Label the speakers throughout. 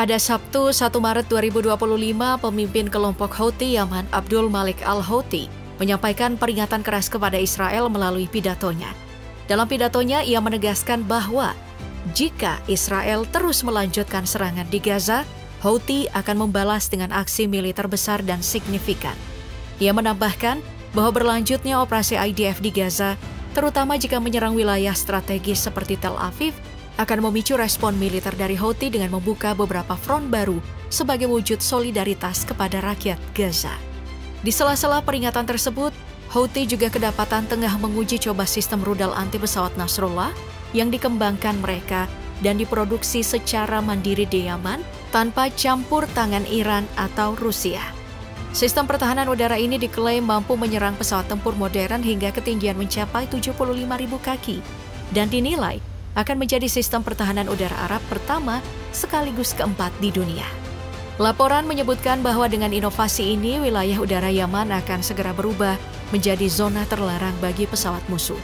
Speaker 1: Pada Sabtu 1 Maret 2025, pemimpin kelompok Houthi Yaman Abdul Malik al-Houthi menyampaikan peringatan keras kepada Israel melalui pidatonya. Dalam pidatonya, ia menegaskan bahwa jika Israel terus melanjutkan serangan di Gaza, Houthi akan membalas dengan aksi militer besar dan signifikan. Ia menambahkan bahwa berlanjutnya operasi IDF di Gaza, terutama jika menyerang wilayah strategis seperti Tel Aviv, akan memicu respon militer dari Houthi dengan membuka beberapa front baru sebagai wujud solidaritas kepada rakyat Gaza. Di sela-sela peringatan tersebut, Houthi juga kedapatan tengah menguji coba sistem rudal anti pesawat Nasrullah yang dikembangkan mereka dan diproduksi secara mandiri di Yaman tanpa campur tangan Iran atau Rusia. Sistem pertahanan udara ini diklaim mampu menyerang pesawat tempur modern hingga ketinggian mencapai 75.000 kaki dan dinilai akan menjadi sistem pertahanan udara Arab pertama sekaligus keempat di dunia. Laporan menyebutkan bahwa dengan inovasi ini, wilayah udara Yaman akan segera berubah menjadi zona terlarang bagi pesawat musuh.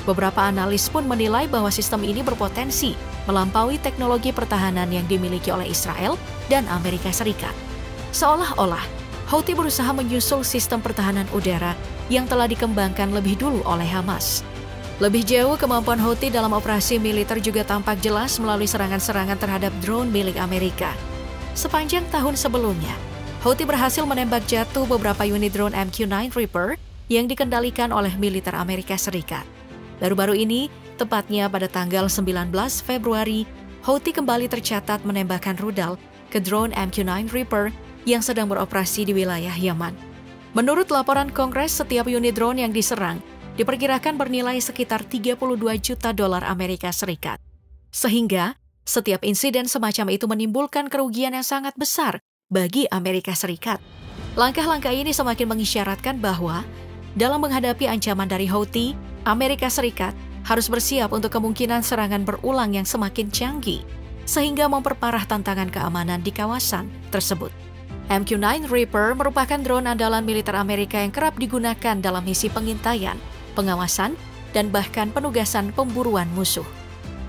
Speaker 1: Beberapa analis pun menilai bahwa sistem ini berpotensi melampaui teknologi pertahanan yang dimiliki oleh Israel dan Amerika Serikat. Seolah-olah, Houthi berusaha menyusul sistem pertahanan udara yang telah dikembangkan lebih dulu oleh Hamas. Lebih jauh, kemampuan Houthi dalam operasi militer juga tampak jelas melalui serangan-serangan terhadap drone milik Amerika. Sepanjang tahun sebelumnya, Houthi berhasil menembak jatuh beberapa unit drone MQ-9 Reaper yang dikendalikan oleh militer Amerika Serikat. Baru-baru ini, tepatnya pada tanggal 19 Februari, Houthi kembali tercatat menembakkan rudal ke drone MQ-9 Reaper yang sedang beroperasi di wilayah Yaman. Menurut laporan Kongres, setiap unit drone yang diserang diperkirakan bernilai sekitar 32 juta dolar Amerika Serikat. Sehingga, setiap insiden semacam itu menimbulkan kerugian yang sangat besar bagi Amerika Serikat. Langkah-langkah ini semakin mengisyaratkan bahwa dalam menghadapi ancaman dari Houthi, Amerika Serikat harus bersiap untuk kemungkinan serangan berulang yang semakin canggih, sehingga memperparah tantangan keamanan di kawasan tersebut. MQ-9 Reaper merupakan drone andalan militer Amerika yang kerap digunakan dalam misi pengintaian, pengawasan, dan bahkan penugasan pemburuan musuh.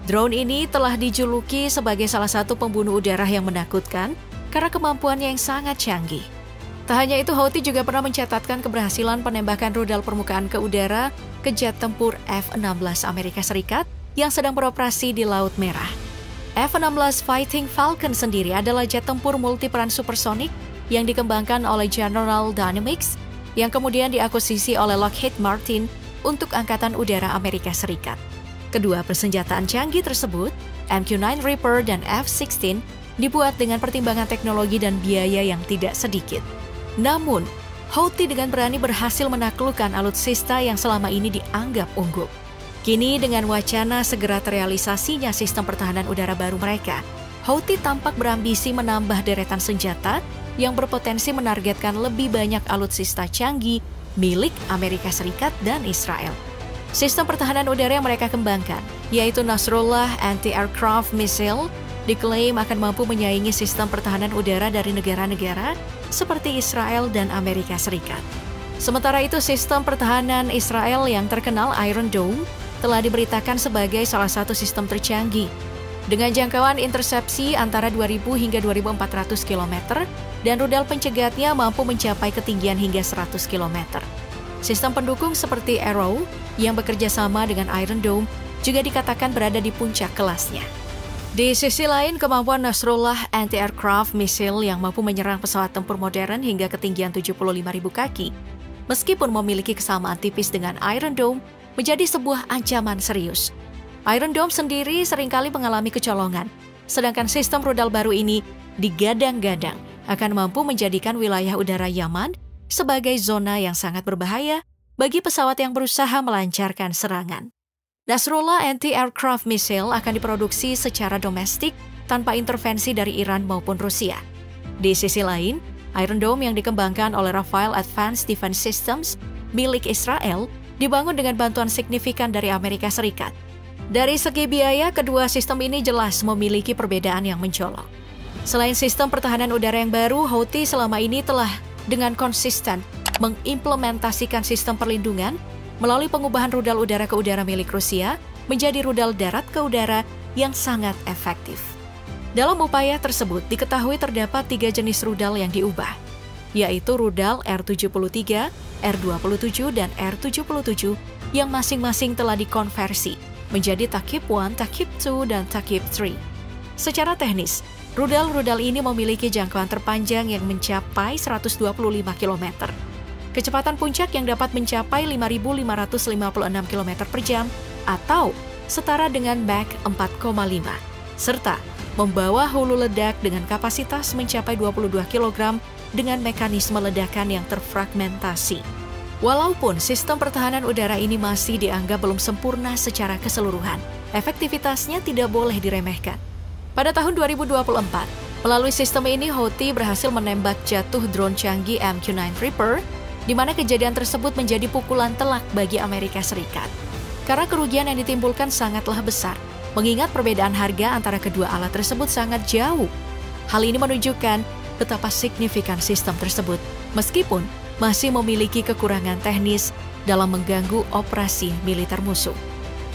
Speaker 1: Drone ini telah dijuluki sebagai salah satu pembunuh udara yang menakutkan karena kemampuannya yang sangat canggih. Tak hanya itu, Houthi juga pernah mencatatkan keberhasilan penembakan rudal permukaan ke udara ke jet tempur F-16 Amerika Serikat yang sedang beroperasi di Laut Merah. F-16 Fighting Falcon sendiri adalah jet tempur multiperan supersonik yang dikembangkan oleh General Dynamics yang kemudian diakuisisi oleh Lockheed Martin untuk Angkatan Udara Amerika Serikat. Kedua persenjataan canggih tersebut, MQ-9 Reaper dan F-16, dibuat dengan pertimbangan teknologi dan biaya yang tidak sedikit. Namun, Houthi dengan berani berhasil menaklukkan alutsista yang selama ini dianggap unggul. Kini dengan wacana segera terrealisasinya sistem pertahanan udara baru mereka, Houthi tampak berambisi menambah deretan senjata yang berpotensi menargetkan lebih banyak alutsista canggih milik Amerika Serikat dan Israel. Sistem pertahanan udara yang mereka kembangkan, yaitu Nasrullah Anti-Aircraft Missile, diklaim akan mampu menyaingi sistem pertahanan udara dari negara-negara seperti Israel dan Amerika Serikat. Sementara itu, sistem pertahanan Israel yang terkenal Iron Dome telah diberitakan sebagai salah satu sistem tercanggih, dengan jangkauan intersepsi antara 2.000 hingga 2.400 km, dan rudal pencegatnya mampu mencapai ketinggian hingga 100 km. Sistem pendukung seperti Arrow yang bekerja sama dengan Iron Dome juga dikatakan berada di puncak kelasnya. Di sisi lain, kemampuan Nasrullah Anti-Aircraft Missile yang mampu menyerang pesawat tempur modern hingga ketinggian 75.000 kaki, meskipun memiliki kesamaan tipis dengan Iron Dome, menjadi sebuah ancaman serius. Iron Dome sendiri seringkali mengalami kecolongan, sedangkan sistem rudal baru ini digadang-gadang akan mampu menjadikan wilayah udara Yaman sebagai zona yang sangat berbahaya bagi pesawat yang berusaha melancarkan serangan. Nasrullah Anti-Aircraft Missile akan diproduksi secara domestik tanpa intervensi dari Iran maupun Rusia. Di sisi lain, Iron Dome yang dikembangkan oleh Rafael Advanced Defense Systems milik Israel dibangun dengan bantuan signifikan dari Amerika Serikat. Dari segi biaya, kedua sistem ini jelas memiliki perbedaan yang mencolok. Selain sistem pertahanan udara yang baru, Houthi selama ini telah dengan konsisten mengimplementasikan sistem perlindungan melalui pengubahan rudal udara ke udara milik Rusia menjadi rudal darat ke udara yang sangat efektif. Dalam upaya tersebut diketahui terdapat 3 jenis rudal yang diubah, yaitu rudal R-73, R-27, dan R-77 yang masing-masing telah dikonversi menjadi Takip 1, Takip 2, dan Takip 3. Secara teknis, rudal-rudal ini memiliki jangkauan terpanjang yang mencapai 125 km. Kecepatan puncak yang dapat mencapai 5.556 km per jam atau setara dengan Mach 4,5, serta membawa hulu ledak dengan kapasitas mencapai 22 kg dengan mekanisme ledakan yang terfragmentasi. Walaupun sistem pertahanan udara ini masih dianggap belum sempurna secara keseluruhan, efektivitasnya tidak boleh diremehkan. Pada tahun 2024, melalui sistem ini Houthi berhasil menembak jatuh drone canggih MQ-9 Reaper, di mana kejadian tersebut menjadi pukulan telak bagi Amerika Serikat. Karena kerugian yang ditimbulkan sangatlah besar, mengingat perbedaan harga antara kedua alat tersebut sangat jauh. Hal ini menunjukkan betapa signifikan sistem tersebut, meskipun masih memiliki kekurangan teknis dalam mengganggu operasi militer musuh.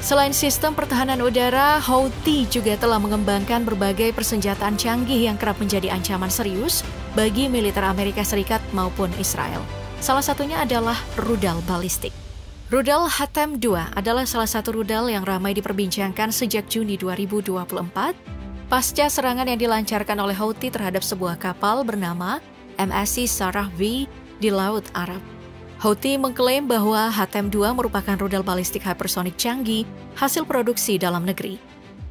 Speaker 1: Selain sistem pertahanan udara, Houthi juga telah mengembangkan berbagai persenjataan canggih yang kerap menjadi ancaman serius bagi militer Amerika Serikat maupun Israel. Salah satunya adalah rudal balistik. Rudal Hatem-2 adalah salah satu rudal yang ramai diperbincangkan sejak Juni 2024 pasca serangan yang dilancarkan oleh Houthi terhadap sebuah kapal bernama MSC Sarah V di Laut Arab. Houthi mengklaim bahwa Hatem-2 merupakan rudal balistik hypersonic canggih hasil produksi dalam negeri.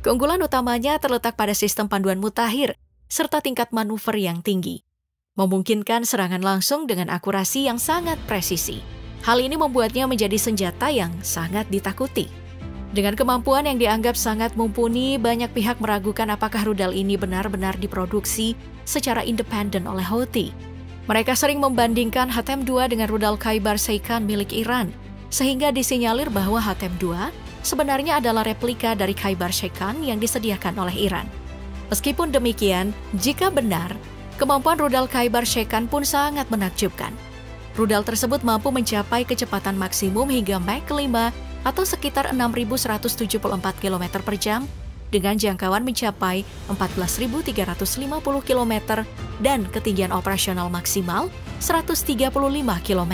Speaker 1: Keunggulan utamanya terletak pada sistem panduan mutakhir serta tingkat manuver yang tinggi, memungkinkan serangan langsung dengan akurasi yang sangat presisi. Hal ini membuatnya menjadi senjata yang sangat ditakuti. Dengan kemampuan yang dianggap sangat mumpuni, banyak pihak meragukan apakah rudal ini benar-benar diproduksi secara independen oleh Houthi. Mereka sering membandingkan Hatem-2 dengan rudal Khaibar Sheikhan milik Iran, sehingga disinyalir bahwa Hatem-2 sebenarnya adalah replika dari Khaibar Sheikhan yang disediakan oleh Iran. Meskipun demikian, jika benar, kemampuan rudal Khaibar Sheikhan pun sangat menakjubkan. Rudal tersebut mampu mencapai kecepatan maksimum hingga Mach 5 atau sekitar 6.174 km per jam dengan jangkauan mencapai 14.350 km dan ketinggian operasional maksimal 135 km.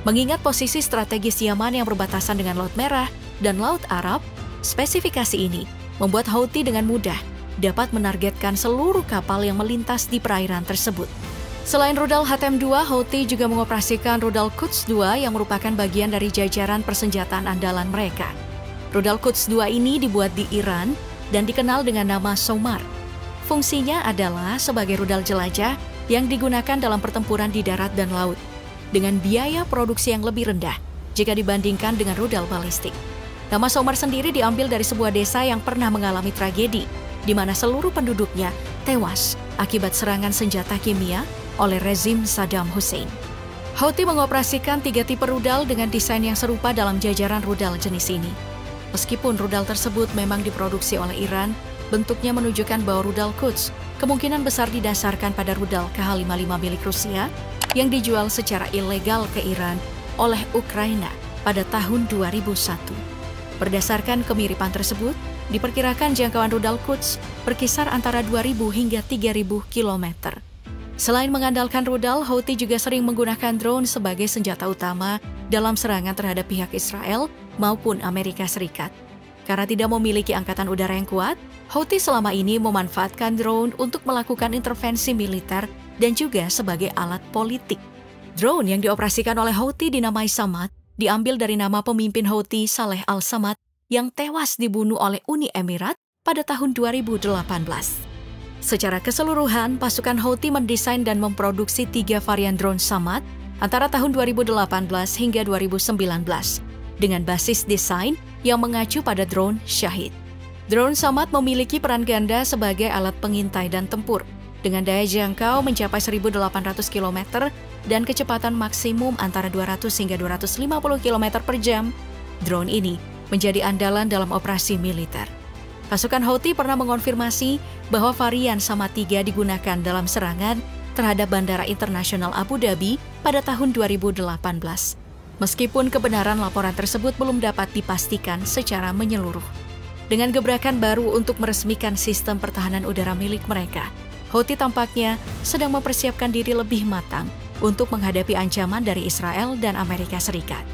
Speaker 1: Mengingat posisi strategis Yaman yang berbatasan dengan Laut Merah dan Laut Arab, spesifikasi ini membuat Houthi dengan mudah dapat menargetkan seluruh kapal yang melintas di perairan tersebut. Selain rudal Hatem-2, Houthi juga mengoperasikan rudal Quds-2 yang merupakan bagian dari jajaran persenjataan andalan mereka. Rudal Quds-2 ini dibuat di Iran dan dikenal dengan nama Somar. Fungsinya adalah sebagai rudal jelajah yang digunakan dalam pertempuran di darat dan laut, dengan biaya produksi yang lebih rendah jika dibandingkan dengan rudal balistik. Nama Somar sendiri diambil dari sebuah desa yang pernah mengalami tragedi, di mana seluruh penduduknya tewas akibat serangan senjata kimia oleh rezim Saddam Hussein. Houthi mengoperasikan 3 tipe rudal dengan desain yang serupa dalam jajaran rudal jenis ini. Meskipun rudal tersebut memang diproduksi oleh Iran, bentuknya menunjukkan bahwa rudal Quds kemungkinan besar didasarkan pada rudal Kh-55 milik Rusia yang dijual secara ilegal ke Iran oleh Ukraina pada tahun 2001. Berdasarkan kemiripan tersebut, diperkirakan jangkauan rudal Quds berkisar antara 2.000 hingga 3.000 km. Selain mengandalkan rudal, Houthi juga sering menggunakan drone sebagai senjata utama dalam serangan terhadap pihak Israel maupun Amerika Serikat. Karena tidak memiliki angkatan udara yang kuat, Houthi selama ini memanfaatkan drone untuk melakukan intervensi militer dan juga sebagai alat politik. Drone yang dioperasikan oleh Houthi dinamai Samad, diambil dari nama pemimpin Houthi Saleh Al-Samad yang tewas dibunuh oleh Uni Emirat pada tahun 2018. Secara keseluruhan, pasukan Houthi mendesain dan memproduksi 3 varian drone Samad antara tahun 2018 hingga 2019 dengan basis desain yang mengacu pada drone Shahid. Drone Samad memiliki peran ganda sebagai alat pengintai dan tempur dengan daya jangkau mencapai 1.800 km dan kecepatan maksimum antara 200 hingga 250 km per jam. Drone ini menjadi andalan dalam operasi militer. Pasukan Houthi pernah mengonfirmasi bahwa varian Samad 3 digunakan dalam serangan terhadap Bandara Internasional Abu Dhabi pada tahun 2018. Meskipun kebenaran laporan tersebut belum dapat dipastikan secara menyeluruh. Dengan gebrakan baru untuk meresmikan sistem pertahanan udara milik mereka, Houthi tampaknya sedang mempersiapkan diri lebih matang untuk menghadapi ancaman dari Israel dan Amerika Serikat.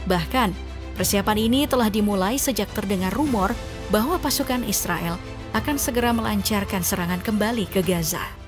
Speaker 1: Bahkan, persiapan ini telah dimulai sejak terdengar rumor bahwa pasukan Israel akan segera melancarkan serangan kembali ke Gaza.